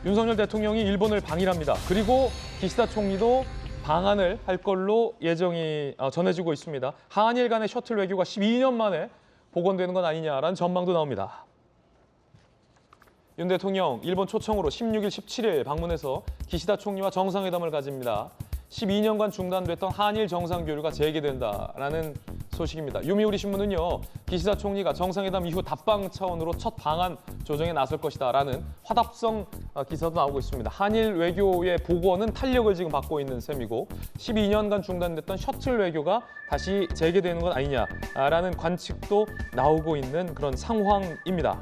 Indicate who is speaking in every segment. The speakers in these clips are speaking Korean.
Speaker 1: 윤석열 대통령이 일본을 방일합니다. 그리고 기시다 총리도 방한을 할 걸로 예정이 전해지고 있습니다. 한일 간의 셔틀 외교가 12년 만에 복원되는 건 아니냐라는 전망도 나옵니다. 윤 대통령 일본 초청으로 16일, 17일 방문해서 기시다 총리와 정상회담을 가집니다. 12년간 중단됐던 한일 정상교류가 재개된다라는 소식입니다. 요미우리 신문은요, 기시다 총리가 정상회담 이후 답방 차원으로 첫 방안 조정에 나설 것이다라는 화답성 기사도 나오고 있습니다. 한일 외교의 복원은 탄력을 지금 받고 있는 셈이고 12년간 중단됐던 셔틀 외교가 다시 재개되는 건 아니냐라는 관측도 나오고 있는 그런 상황입니다.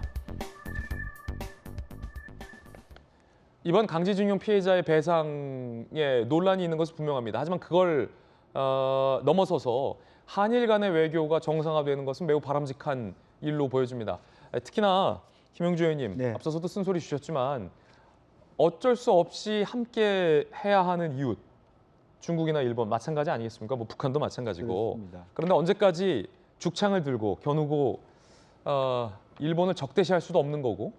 Speaker 1: 이번 강제징용 피해자의 배상에 논란이 있는 것은 분명합니다. 하지만 그걸 넘어서서 한일 간의 외교가 정상화되는 것은 매우 바람직한 일로 보여집니다. 특히나 김영주 의원님,
Speaker 2: 네.
Speaker 1: 앞서서도 쓴소리 주셨지만 어쩔 수 없이 함께 해야 하는 이웃, 중국이나 일본 마찬가지 아니겠습니까? 뭐 북한도 마찬가지고.
Speaker 2: 그렇습니다.
Speaker 1: 그런데 언제까지 죽창을 들고 겨누고 일본을 적대시할 수도 없는 거고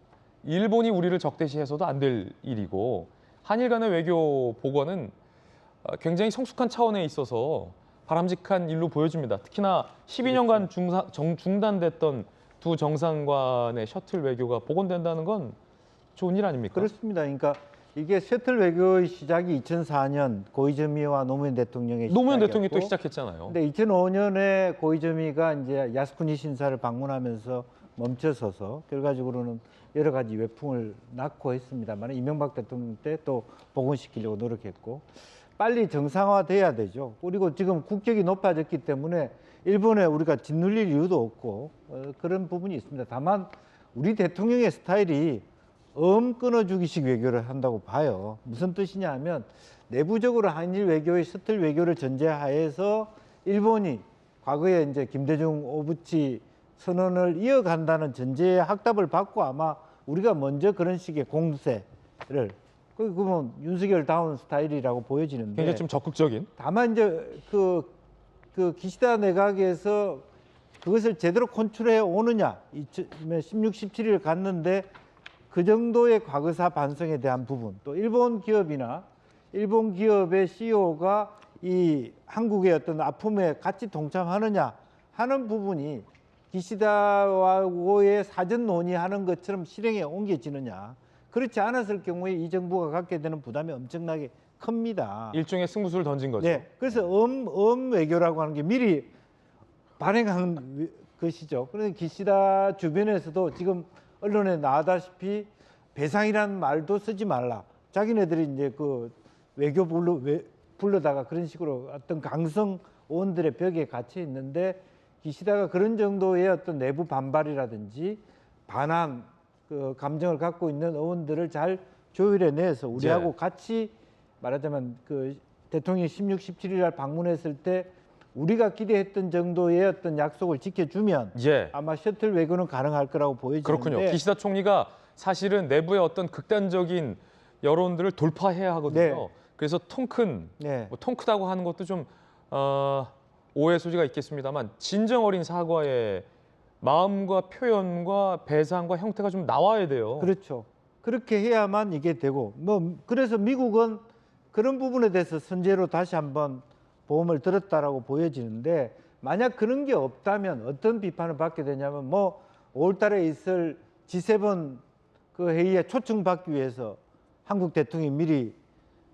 Speaker 1: 일본이 우리를 적대시해서도 안 될 일이고 한일 간의 외교 복원은 굉장히 성숙한 차원에 있어서 바람직한 일로 보여집니다. 특히나 12년간 중단됐던 두 정상 간의 셔틀 외교가 복원된다는 건 좋은 일 아닙니까?
Speaker 2: 그렇습니다. 그러니까 이게 셔틀 외교의 시작이 2004년 고이즈미와 노무현 대통령의
Speaker 1: 노무현 대통령이 또
Speaker 2: 시작이었고,
Speaker 1: 시작했잖아요.
Speaker 2: 근데 2005년에 고이즈미가 이제 야스쿠니 신사를 방문하면서 멈춰서서 결과적으로는 여러 가지 외풍을 낳고 했습니다만 이명박 대통령 때 또 복원시키려고 노력했고 빨리 정상화돼야 되죠. 그리고 지금 국격이 높아졌기 때문에 일본에 우리가 짓눌릴 이유도 없고 그런 부분이 있습니다. 다만 우리 대통령의 스타일이 끊어주기식 외교를 한다고 봐요. 무슨 뜻이냐 하면 내부적으로 한일 외교의 셔틀 외교를 전제하에서 일본이 과거에 이제 김대중 오부치 선언을 이어간다는 전제의 확답을 받고 아마 우리가 먼저 그런 식의 공세를 그러면 윤석열 다운 스타일이라고 보여지는데
Speaker 1: 굉장히 좀 적극적인.
Speaker 2: 다만 이제 그 기시다 내각에서 그것을 제대로 컨트롤해 오느냐 16, 17일 갔는데 그 정도의 과거사 반성에 대한 부분 또 일본 기업이나 일본 기업의 CEO가 이 한국의 어떤 아픔에 같이 동참하느냐 하는 부분이 기시다와의 사전 논의하는 것처럼 실행에 옮겨지느냐. 그렇지 않았을 경우에 이 정부가 갖게 되는 부담이 엄청나게 큽니다.
Speaker 1: 일종의 승부수를 던진 거죠.
Speaker 2: 네, 그래서 외교라고 하는 게 미리 발행한 것이죠. 그런데 기시다 주변에서도 지금 언론에 나왔다시피 배상이라는 말도 쓰지 말라. 자기네들이 이제 그 외교 불러다가 그런 식으로 어떤 강성 의원들의 벽에 갇혀 있는데 기시다가 그런 정도의 어떤 내부 반발이라든지 반한 그 감정을 갖고 있는 의원들을 잘 조율해내서 우리하고
Speaker 1: 네.
Speaker 2: 같이 말하자면 그 대통령이 16, 17일 날 방문했을 때 우리가 기대했던 정도의 어떤 약속을 지켜주면
Speaker 1: 예.
Speaker 2: 아마 셔틀 외교는 가능할 거라고 보여지는데
Speaker 1: 그렇군요. 기시다 총리가 사실은 내부의 어떤 극단적인 여론들을 돌파해야 하거든요.
Speaker 2: 네.
Speaker 1: 그래서 통큰,
Speaker 2: 네.
Speaker 1: 뭐 통크다고 하는 것도 좀 오해 소지가 있겠습니다만 진정 어린 사과의 마음과 표현과 배상과 형태가 좀 나와야 돼요.
Speaker 2: 그렇죠. 그렇게 해야만 이게 되고 뭐 그래서 미국은 그런 부분에 대해서 선제로 다시 한번 보험을 들었다라고 보여지는데 만약 그런 게 없다면 어떤 비판을 받게 되냐면 뭐 5월달에 있을 G7 그 회의에 초청받기 위해서 한국 대통령이 미리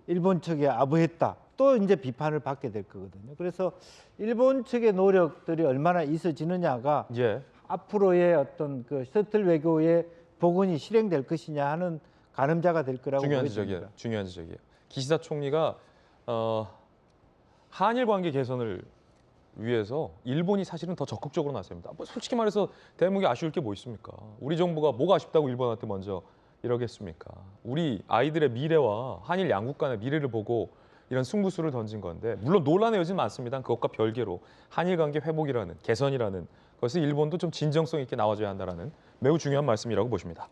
Speaker 2: 일본 측에 아부했다. 또 이제 비판을 받게 될 거거든요. 그래서 일본 측의 노력들이 얼마나 있어지느냐가
Speaker 1: 예.
Speaker 2: 앞으로의 어떤 그 셔틀 외교의 복원이 실행될 것이냐 하는 가늠자가 될 거라고
Speaker 1: 중요한
Speaker 2: 보여집니다.
Speaker 1: 지적이에요. 중요한 지적이에요. 기시다 총리가 한일 관계 개선을 위해서 일본이 사실은 더 적극적으로 나섭니다. 뭐 솔직히 말해서 대목이 아쉬울 게 뭐 있습니까? 우리 정부가 뭐가 아쉽다고 일본한테 먼저 이러겠습니까? 우리 아이들의 미래와 한일 양국 간의 미래를 보고 이런 승부수를 던진 건데 물론 논란의 여지는 많습니다. 그것과 별개로 한일 관계 회복이라는 개선이라는 것을 일본도 좀 진정성 있게 나와줘야 한다는 매우 중요한 말씀이라고 보십니다.